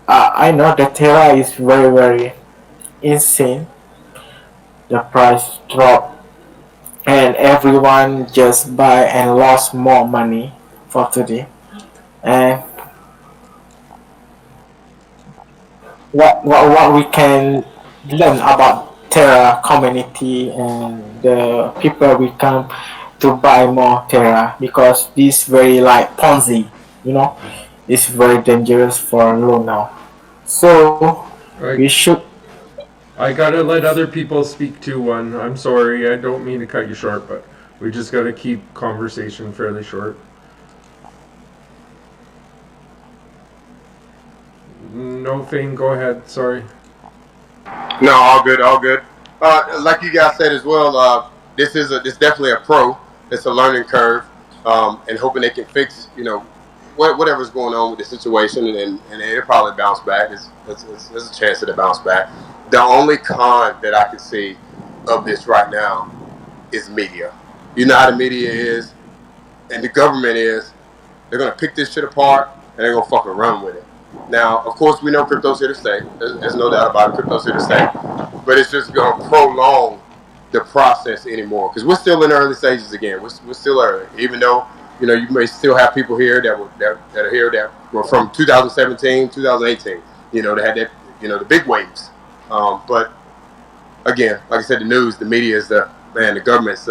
I know the Terra is very very insane. The price drop and everyone just buy and lost more money for today. And what we can learn about Terra community and the people we come to buy more Terra, because this very like Ponzi, it's very dangerous for loan now. So we should. I gotta let other people speak to one. I'm sorry, I don't mean to cut you short, but we just gotta keep conversation fairly short. No, Fane, go ahead. Sorry. No, all good, all good. Like you guys said as well, this definitely a pro. It's a learning curve, and hoping they can fix, whatever's going on with the situation, and it'll probably bounce back. There's a chance that it bounce back. The only con that I can see of this right now is media. You know how the media is, and the government is. They're gonna pick this shit apart, and they're gonna fucking run with it. Now, of course, we know crypto's here to stay. There's no doubt about it. Crypto's here to stay. But it's just going to prolong the process anymore. Because we're still in the early stages again. We're still early. Even though, you may still have people here that are here that were from 2017, 2018. They had that, the big waves. But, again, like I said, the news, the media is the government's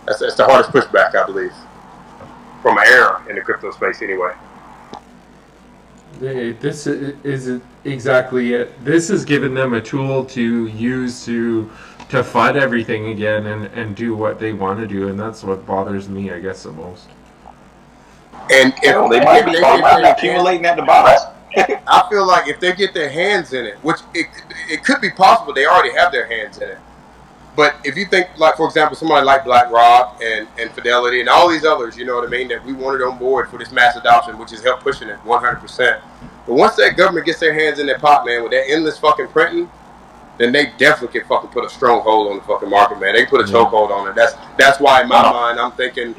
that's the hardest pushback, I believe. From an era in the crypto space anyway. This is exactly it. This has given them a tool to use to FUD everything again and do what they want to do, and that's what bothers me, I guess, the most. And if they might be accumulating at the bottom. I feel like if they get their hands in it, which it could be possible they already have their hands in it. But if you think, like, for example, somebody like Black Rob and Fidelity and all these others, you know what I mean, that we wanted on board for this mass adoption, which has helped pushing it 100%. But once that government gets their hands in their pot, man, with that endless fucking printing, then they definitely can fucking put a stronghold on the fucking market, man. They can put a chokehold on it. That's why in my mind I'm thinking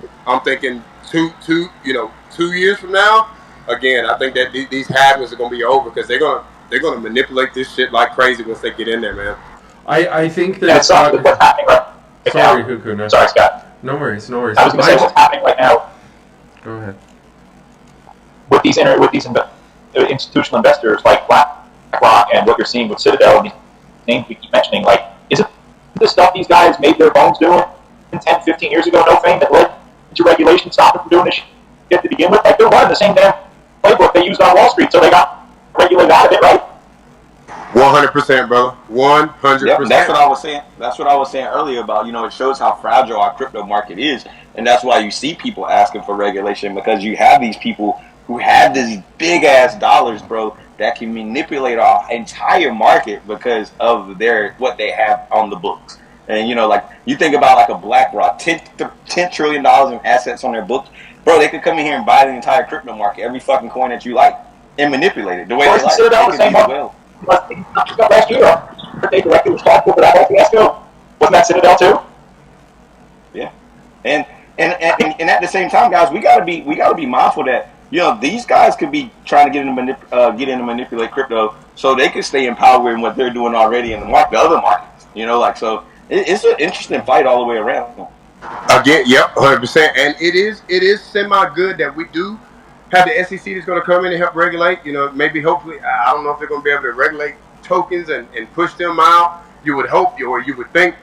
2 years from now, again, I think that these halvings are gonna be over because they're gonna manipulate this shit like crazy once they get in there, man. I think that what's happening right sorry, now. Hukuna. Sorry, Scott. No worries. I was going to say what's happening right now. Go ahead. With these institutional investors like BlackRock and what you're seeing with Citadel and these names we keep mentioning, like, isn't the stuff these guys made their bones doing 10, 15 years ago, no Fame, that led to regulation stopping from doing this shit to begin with? Like, they're running the same damn playbook they used on Wall Street, so they got regulated out of it, right? 100%, brother. 100%. Yep, that's what I was saying. That's what I was saying earlier about, it shows how fragile our crypto market is. And that's why you see people asking for regulation, because you have these people who have these big ass dollars, bro, that can manipulate our entire market because of what they have on the books. And, like, you think about like a BlackRock, $10 trillion in assets on their books. Bro, they could come in here and buy the entire crypto market, every fucking coin that you like, and manipulate it the way they like. Citadel the same well. Last year, they directly responsible for that whole fiasco. Wasn't that Citadel too? Yeah, and and at the same time, guys, we gotta be mindful that these guys could be trying to get in to manipulate crypto so they can stay in power in what they're doing already in the other markets. So it's an interesting fight all the way around. Again, yep, 100%. And it is semi good that we do have the SEC that's going to come in and help regulate. Maybe hopefully, I don't know if they're going to be able to regulate tokens and push them out. You would hope, or you would think,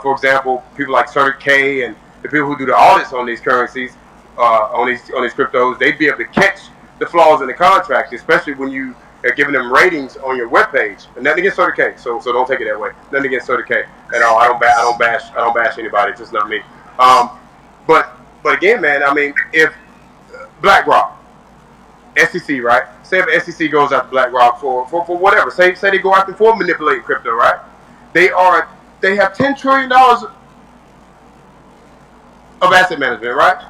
for example, people like Circuit K and the people who do the audits on these currencies, on these cryptos, they'd be able to catch the flaws in the contract, especially when you are giving them ratings on your webpage. And nothing against Circuit K, so don't take it that way. Nothing against Circuit K at all. I don't bash anybody. It's just not me. But again, man, I mean, if BlackRock, SEC, right? Say if SEC goes after BlackRock for whatever. Say they go after for manipulating crypto, right? They have $10 trillion of asset management, right?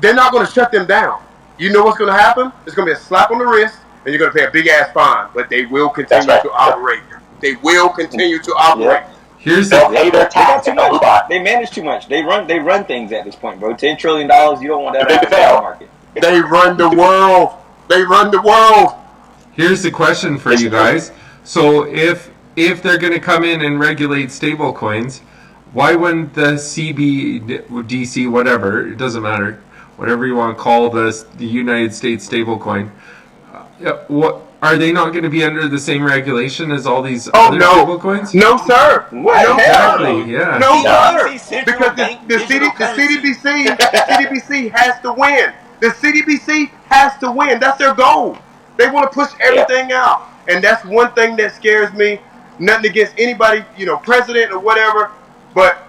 They're not going to shut them down. You know what's going to happen? It's going to be a slap on the wrist, and you're going to pay a big ass fine. But they will continue to operate. They will continue to operate. Yeah. Here's the they got too much. They manage too much. They run things at this point, bro. $10 trillion. You don't want that in the market. They run the world. They run the world. Here's the question for you guys. So if they're going to come in and regulate stable coins, why wouldn't the CBDC, whatever, it doesn't matter, whatever you want to call the United States stable coin, what are they not going to be under the same regulation as all these other stable coins? No, sir. What? No, Exactly. Yeah. No, sir. Because the CDBC has to win. The CDBC has to win. That's their goal. They want to push everything out, and that's one thing that scares me. Nothing against anybody, president or whatever, but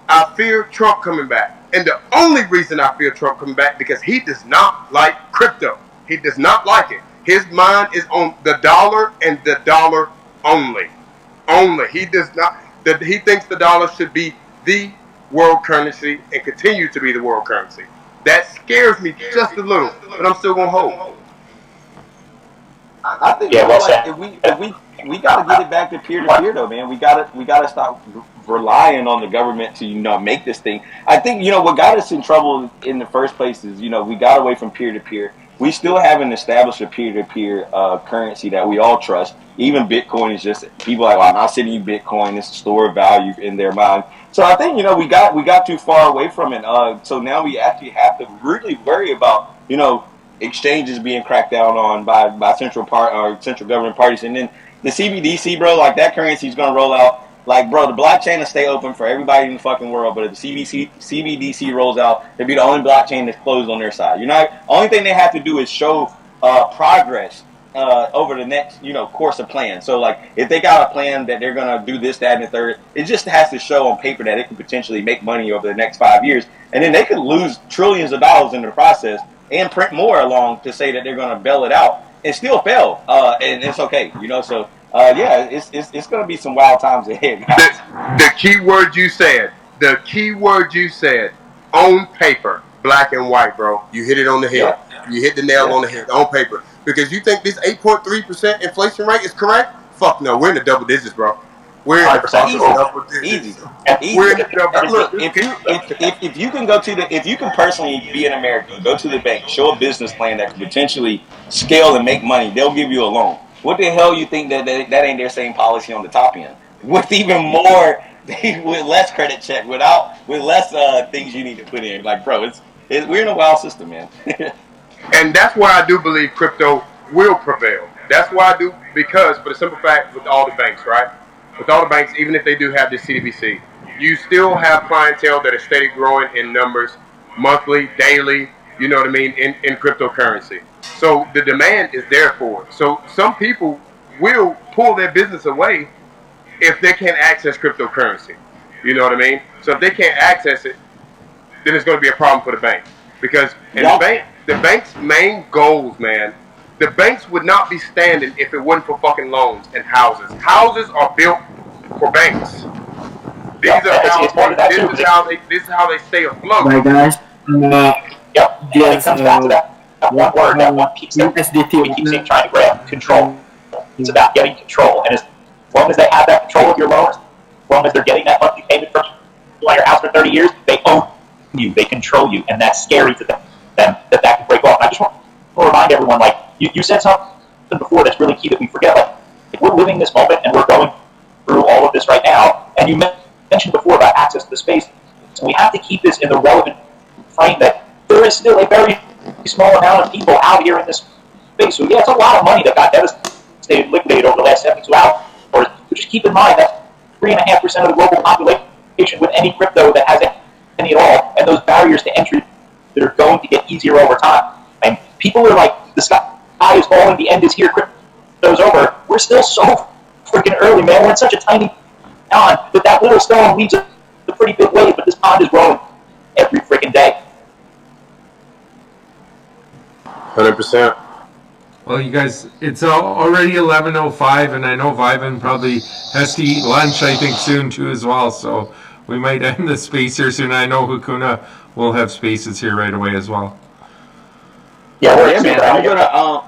I fear Trump coming back. And the only reason I fear Trump coming back because he does not like crypto. He does not like it. His mind is on the dollar and the dollar only. He does not. He thinks the dollar should be the world currency and continue to be the world currency. That scares me just a little, but I'm still gonna hold. I think if we gotta get it back to peer to peer though, man. We gotta stop relying on the government to make this thing. I think what got us in trouble in the first place is we got away from peer to peer. We still haven't established a peer-to-peer currency that we all trust. Even Bitcoin is just people are like, well, I'm not sending you Bitcoin. It's a store of value in their mind. So I think we got too far away from it. So now we actually have to really worry about exchanges being cracked down on by central government parties, and then the CBDC, bro. Like that currency is gonna roll out. Like, bro, the blockchain will stay open for everybody in the fucking world, but if the CBDC rolls out, it'll be the only blockchain that's closed on their side. Only thing they have to do is show progress over the next, course of plan. So, like, if they got a plan that they're going to do this, that, and the third, it just has to show on paper that it can potentially make money over the next 5 years. And then they could lose trillions of dollars in the process and print more along to say that they're going to bail it out and still fail. And it's okay, so... it's going to be some wild times ahead, guys. The key word you said, on paper, black and white, bro. You hit it on the head. Yeah. You hit the nail on the head, on paper. Because you think this 8.3% inflation rate is correct? Fuck no, we're in the double digits, bro. We're in the double digits. Easy. We're in the double digits. If you can if you can personally be in America, go to the bank, show a business plan that can potentially scale and make money, they'll give you a loan. What the hell you think that ain't their same policy on the top end? With even more, with less credit check, with less things you need to put in. Like, bro, we're in a wild system, man. And that's why I do believe crypto will prevail. That's why I do, because for the simple fact, with all the banks, right? With all the banks, even if they do have this CDBC, you still have clientele that is steady growing in numbers, monthly, daily, you know what I mean, in cryptocurrency. So the demand is there for it. So some people will pull their business away if they can't access cryptocurrency. You know what I mean? So if they can't access it, then it's going to be a problem for the bank. Because the bank's main goals, man, the banks would not be standing if it wasn't for fucking loans and houses. Houses are built for banks. This is how they stay afloat. Right, guys. It comes back to that one word that one keeps saying, we keep saying trying to grab control. It's about getting control. And as long as they have that control of your loans, as long as they're getting that monthly payment from you on your house for 30 years, they own you, they control you, and that's scary to them that can break off. And I just want to remind everyone, like, you said something before that's really key that we forget. Like, we're living this moment and we're going through all of this right now. And you mentioned before about access to the space. So we have to keep this in the relevant frame that there is still a very small amount of people out here in this space. So yeah, it's a lot of money that got devastated, liquidated over the last 72 hours. But just keep in mind that 3.5% of the global population with any crypto that has any at all, and those barriers to entry that are going to get easier over time. And people are like, the sky is falling, the end is here, crypto's over. We're still so freaking early, man. We're in such a tiny pond that little stone leaves a pretty big wave, but this pond is growing every freaking day. 100%. Well, you guys, it's already 11:05, and I know Vivan probably has to eat lunch, I think, soon too as well. So we might end the space here soon. I know Hakuna will have spaces here right away as well. Yeah, man. I'm gonna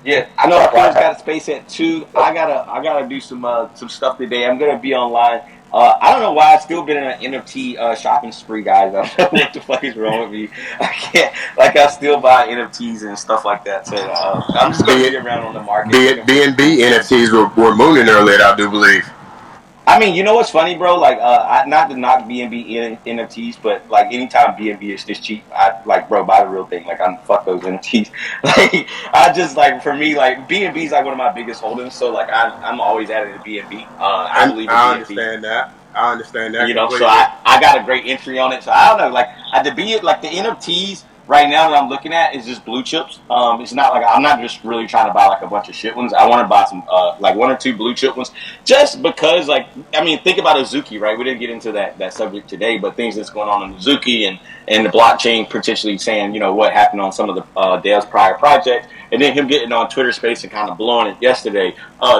yeah, I know Hakuna's got a space at 2. I gotta do some stuff today. I'm gonna be online. I don't know why I've still been in an NFT shopping spree, guys. I don't know what the fuck is wrong with me. I can't, like, I still buy NFTs and stuff like that. So I'm just gonna be around on the market. BNB NFTs were mooning earlier, I do believe. I mean, you know what's funny, bro? Like, not to knock BNB NFTs, but like anytime BNB is this cheap, I like, bro, buy the real thing. Like, I'm fuck those NFTs. Like, I just, like, for me, like, BNB is like one of my biggest holdings. So like, I'm always adding to BNB. I believe in BNB. I understand that. You know, so I got a great entry on it. So I don't know, like, the NFTs right now that I'm looking at is just blue chips. It's not like, I'm not just really trying to buy like a bunch of shit ones. I want to buy some like 1 or 2 blue chip ones, just because, like, I mean, think about Azuki, right? We didn't get into that subject today, but things that's going on in Azuki and the blockchain potentially saying, you know, what happened on some of the Dale's prior projects, and then him getting on Twitter Space and kind of blowing it yesterday,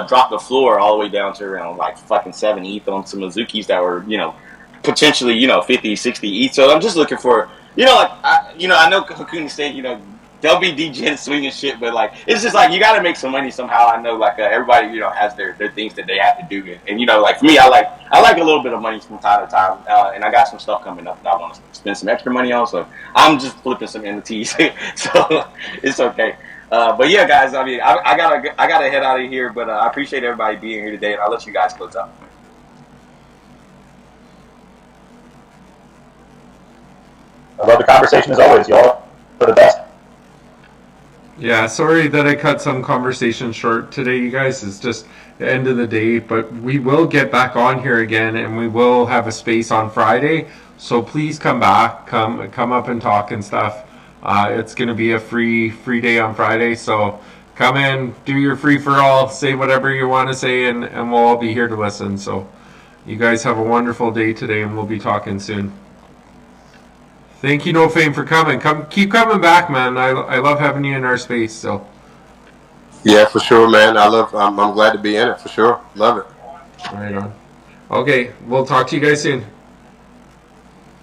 dropped the floor all the way down to around like fucking 7 ETH on some Azukis that were, you know, potentially, you know, 50, 60 ETH. So I'm just looking for, you know, like, I know Hakuna said, you know, they'll be DJing swinging shit, but like, it's just like, you got to make some money somehow. I know, like, everybody, you know, has their things that they have to do, and you know, like, for me, I like a little bit of money from time to time, and I got some stuff coming up that I want to spend some extra money on, so I'm just flipping some NFTs, so it's okay. But yeah, guys, I mean, I gotta head out of here, but I appreciate everybody being here today, and I'll let you guys close up. I love the conversation as always, y'all. For the best. Yeah, sorry that I cut some conversation short today, you guys. It's just the end of the day, but we will get back on here again, and we will have a space on Friday. So please come back, come up and talk and stuff. It's going to be a free day on Friday, so come in, do your free for all, say whatever you want to say, and we'll all be here to listen. So you guys have a wonderful day today, and we'll be talking soon. Thank you, No Fame, for coming. Keep coming back, man. I love having you in our space. So. Yeah, for sure, man. I'm glad to be in it, for sure. Love it. Right on. Okay, we'll talk to you guys soon.